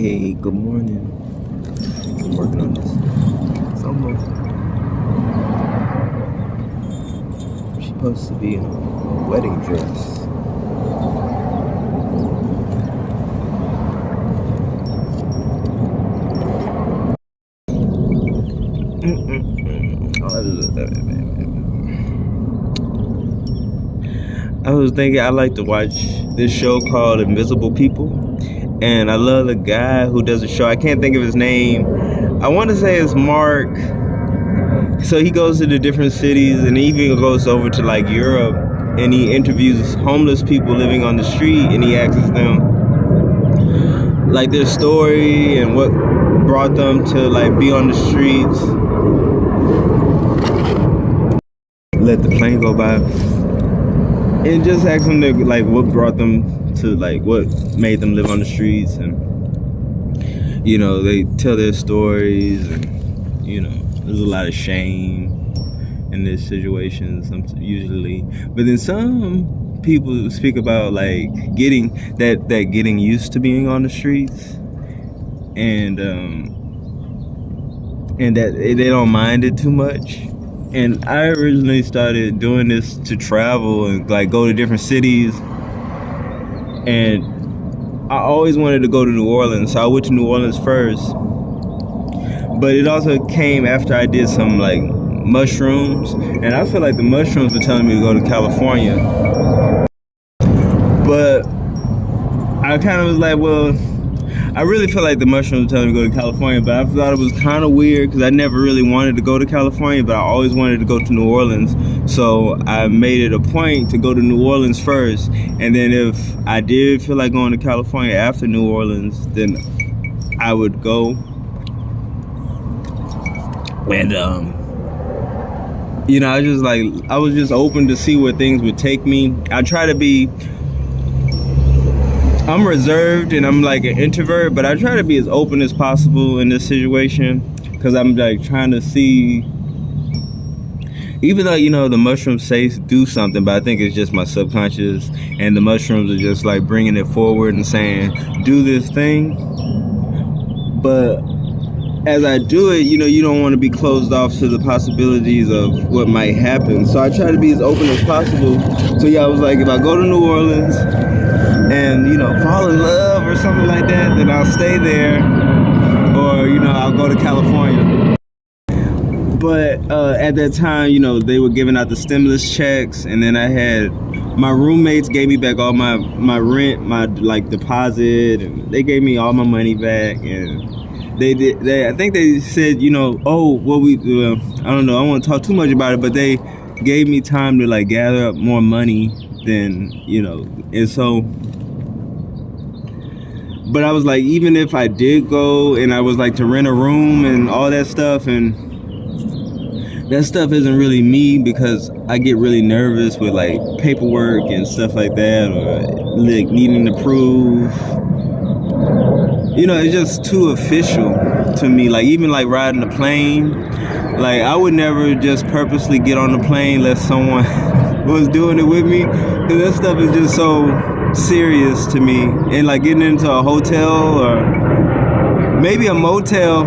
Hey, good morning. I'm working on this. It's almost. She's supposed to be in a wedding dress. I was thinking I like to watch this show called Invisible People, and I love the guy who does the show. I can't think of his name. I want to say it's Mark. So he goes to the different cities, and he even goes over to like Europe, and he interviews homeless people living on the street, and he asks them like their story and what brought them to like be on the streets. Let the plane go by, and just ask them to, like, what brought them to, like, what made them live on the streets. And they tell their stories, and there's a lot of shame in this situation usually, but then some people speak about like getting used to being on the streets, and that they don't mind it too much. And I originally started doing this to travel and like go to different cities, and I always wanted to go to New Orleans, so I went to New Orleans first. But it also came after I did some like mushrooms, and I feel like the mushrooms were telling me to go to California. But I kind of was like, well, I really feel like the mushrooms were telling me to go to California, but I thought it was kind of weird because I never really wanted to go to California, but I always wanted to go to New Orleans. So I made it a point to go to New Orleans first, and then if I did feel like going to California after New Orleans, then I would go. And I was just open to see where things would take me. I'm reserved and I'm like an introvert, but I try to be as open as possible in this situation, because I'm like trying to see, even though the mushrooms say do something, but I think it's just my subconscious, and the mushrooms are just like bringing it forward and saying do this thing. But as I do it, you don't want to be closed off to the possibilities of what might happen. So I try to be as open as possible. So yeah, I was like, if I go to New Orleans and fall in love or something like that, then I'll stay there, or I'll go to California. But at that time, they were giving out the stimulus checks, and then I had my roommates gave me back all my rent, my like deposit, and they gave me all my money back. And I think they said, I don't know, I don't want to talk too much about it, but they gave me time to like gather up more money than, and so, but I was like, even if I did go and I was like to rent a room and all that stuff, and that stuff isn't really me, because I get really nervous with like paperwork and stuff like that, or like needing to prove. It's just too official to me. Like even like riding a plane, like I would never just purposely get on the plane unless someone was doing it with me, because that stuff is just so serious to me. And like getting into a hotel or maybe a motel,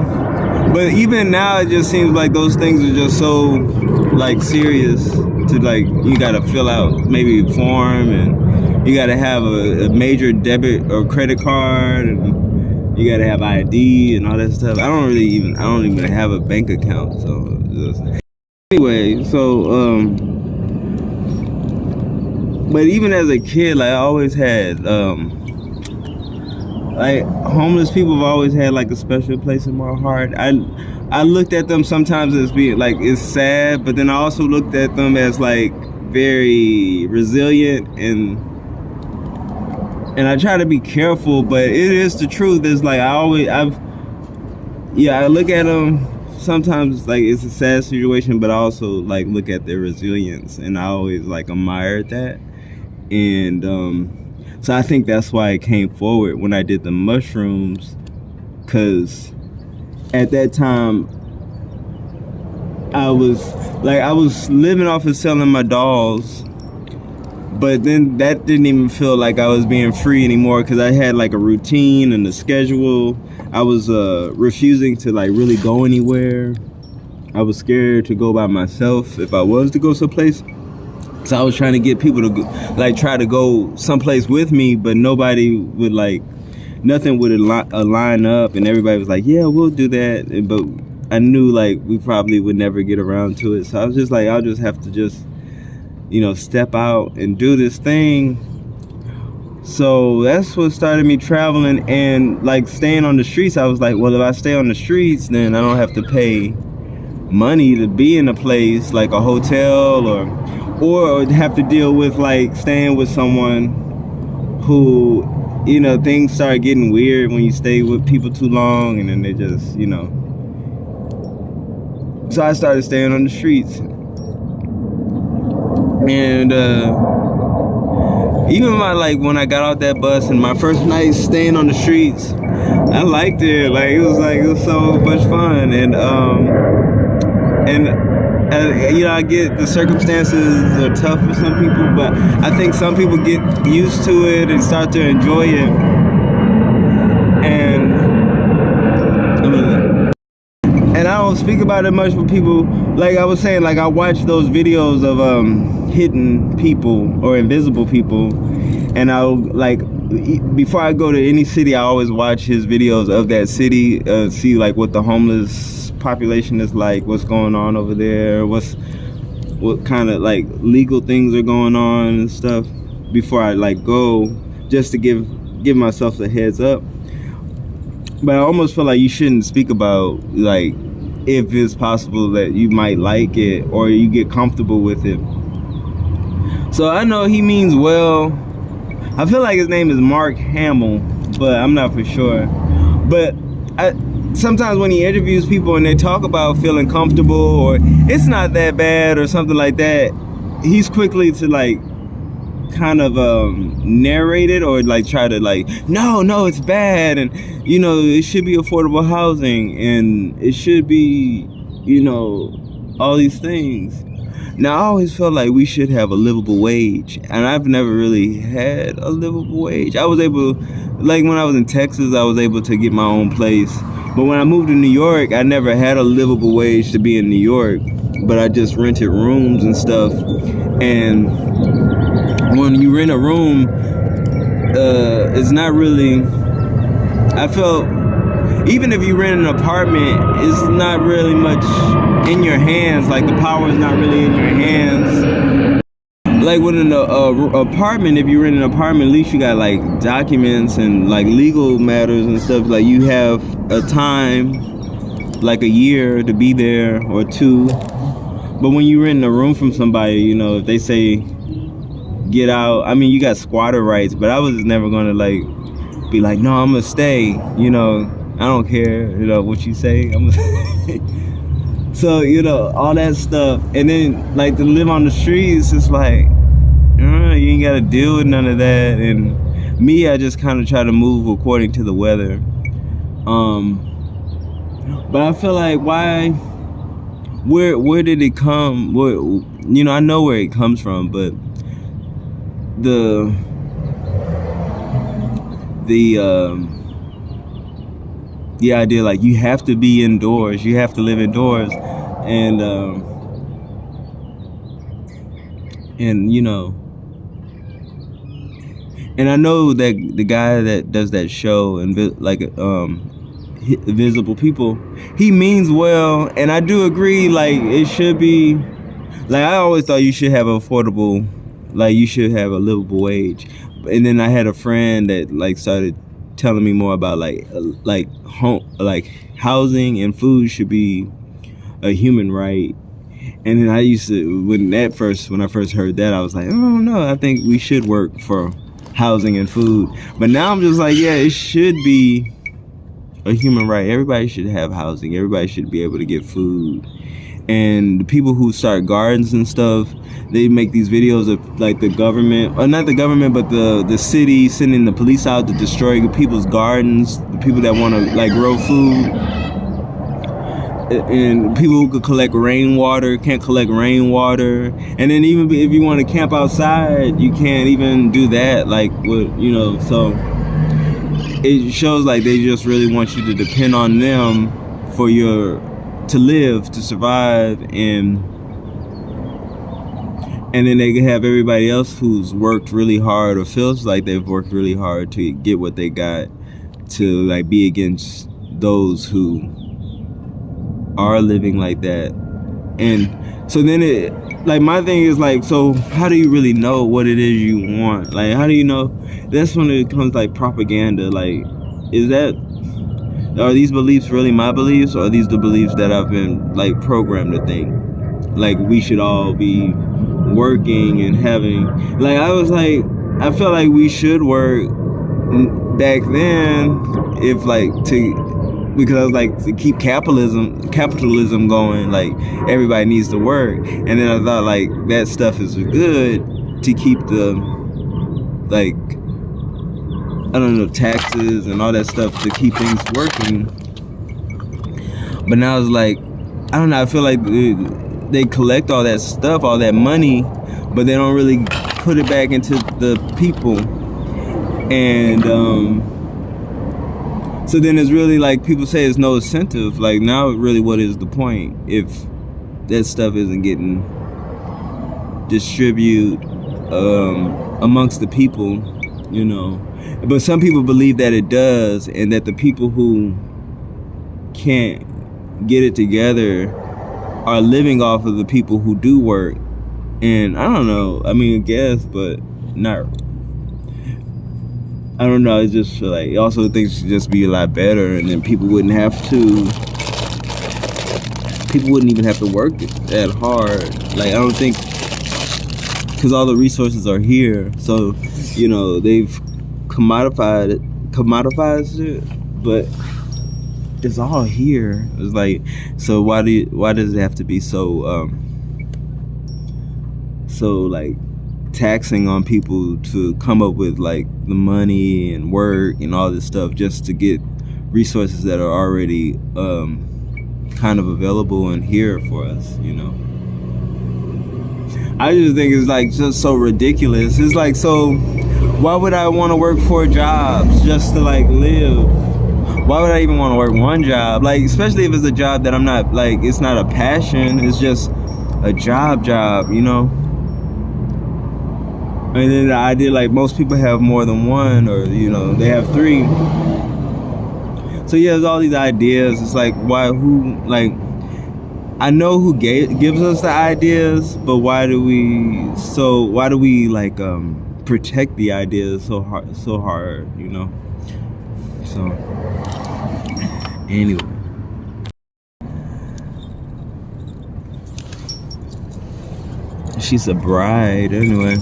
but even now it just seems like those things are just so like serious to like, you gotta fill out maybe a form, and you gotta have a major debit or credit card, and you gotta have ID and all that stuff. I don't even have a bank account. So anyway, but even as a kid, like I always had like homeless people have always had like a special place in my heart. I looked at them sometimes as being like, it's sad, but then I also looked at them as like very resilient, and I try to be careful, but it is the truth. It's like I look at them sometimes like it's a sad situation, but I also like look at their resilience, and I always like admired that. And so I think that's why I came forward when I did the mushrooms, because at that time I was living off of selling my dolls, But then that didn't even feel like I was being free anymore, because I had like a routine and a schedule. I was refusing to like really go anywhere. I was scared to go by myself if I was to go someplace. So I was trying to get people to like try to go someplace with me, but nobody would like, nothing would align up, and everybody was like, yeah, we'll do that. But I knew like we probably would never get around to it. So I was just like, I'll just have to just, you know, step out and do this thing. So that's what started me traveling and like staying on the streets. I was like, well, if I stay on the streets, then I don't have to pay money to be in a place like a hotel, or have to deal with like staying with someone who, you know, things start getting weird when you stay with people too long, and then they just, you know. So I started staying on the streets. And even like when I got off that bus and my first night staying on the streets, I liked it. Like it was so much fun. And you know, I get the circumstances are tough for some people, but I think some people get used to it and start to enjoy it. And I don't speak about it much with people. Like I was saying, like I watch those videos of hidden people or invisible people, and I'll like, before I go to any city, I always watch his videos of that city, see like what the homeless population is like, what's going on over there, what kind of like legal things are going on and stuff, before I like go, just to give myself a heads up. But I almost feel like you shouldn't speak about like if it's possible that you might like it or you get comfortable with it. So I know he means well. I feel like his name is Mark Hamill, but I'm not for sure. But sometimes when he interviews people and they talk about feeling comfortable or it's not that bad or something like that, he's quickly to like kind of narrate it or like try to like, no, it's bad, and you know, it should be affordable housing and it should be, you know, all these things. Now I always felt like we should have a livable wage, and I've never really had a livable wage. I was able, like when I was in Texas, I was able to get my own place, but when I moved to New York, I never had a livable wage to be in New York, but I just rented rooms and stuff. And when you rent a room, it's not really, I felt, even if you rent an apartment, it's not really much in your hands. Like the power is not really in your hands. Like with an apartment, if you rent an apartment, at least you got like documents and like legal matters and stuff. Like you have a time, like a year to be there or two. But when you rent a room from somebody, you know, if they say get out, I mean, you got squatter rights, but I was never gonna like be like, no, I'm gonna stay, you know, I don't care, you know, what you say, I'm gonna so, you know, all that stuff. And then like to live on the streets, it's like, you ain't gotta deal with none of that. And me, I just kind of try to move according to the weather. But I feel like where did it come? Where, you know, I know where it comes from, but the idea like you have to be indoors, you have to live indoors, and you know, and I know that the guy that does that show and like Invisible People, he means well, and I do agree, like it should be, like I always thought you should have affordable, like you should have a livable wage. And then I had a friend that like started telling me more about like home, like housing and food should be a human right. And then I used to, when I first heard that, I was like, oh no, I think we should work for housing and food. But now I'm just like, yeah, it should be a human right. Everybody should have housing. Everybody should be able to get food. And the people who start gardens and stuff, they make these videos of like the government, or not the government, but the city sending the police out to destroy people's gardens, the people that want to like grow food. and people who could collect rainwater can't collect rainwater, and then even if you want to camp outside, you can't even do that. Like, what, you know, so it shows like they just really want you to depend on them for to live, to survive, and then they can have everybody else who's worked really hard or feels like they've worked really hard to get what they got, to like be against those who are living like that. And so then it, like, my thing is like, so how do you really know what it is you want? Like, how do you know? That's when it comes like propaganda. Like, are these beliefs really my beliefs, or are these the beliefs that I've been like programmed to think? Like, we should all be working and having, like, I felt like we should work back then, if like because I was like, to keep capitalism going, like everybody needs to work. And then I thought like that stuff is good to keep the, like, I don't know, taxes and all that stuff to keep things working. But now it's like, I don't know, I feel like they collect all that stuff, all that money, but they don't really put it back into the people. And so then it's really like, people say it's no incentive. Like, now really, what is the point if that stuff isn't getting distributed amongst the people, you know? But some people believe that it does, and that the people who can't get it together are living off of the people who do work. And I don't know, I mean, I guess, but not, I don't know, I just feel like also things should just be a lot better, and then people wouldn't even have to work that hard. Like, I don't think, because all the resources are here, so, you know, they've commodifized it, but it's all here. It's like, so why does it have to be so like taxing on people to come up with like the money and work and all this stuff just to get resources that are already kind of available and here for us, you know? I just think it's like just so ridiculous. It's like, so why would I want to work 4 jobs just to like live? Why would I even want to work one job? Like, especially if it's a job that I'm not, like, it's not a passion, it's just a job, you know? And then I did, like, most people have more than one, or, you know, they have 3. So yeah, there's all these ideas. It's like, I know who gives us the ideas, but why do we like protect the ideas so hard, you know? So anyway, she's a bride anyway.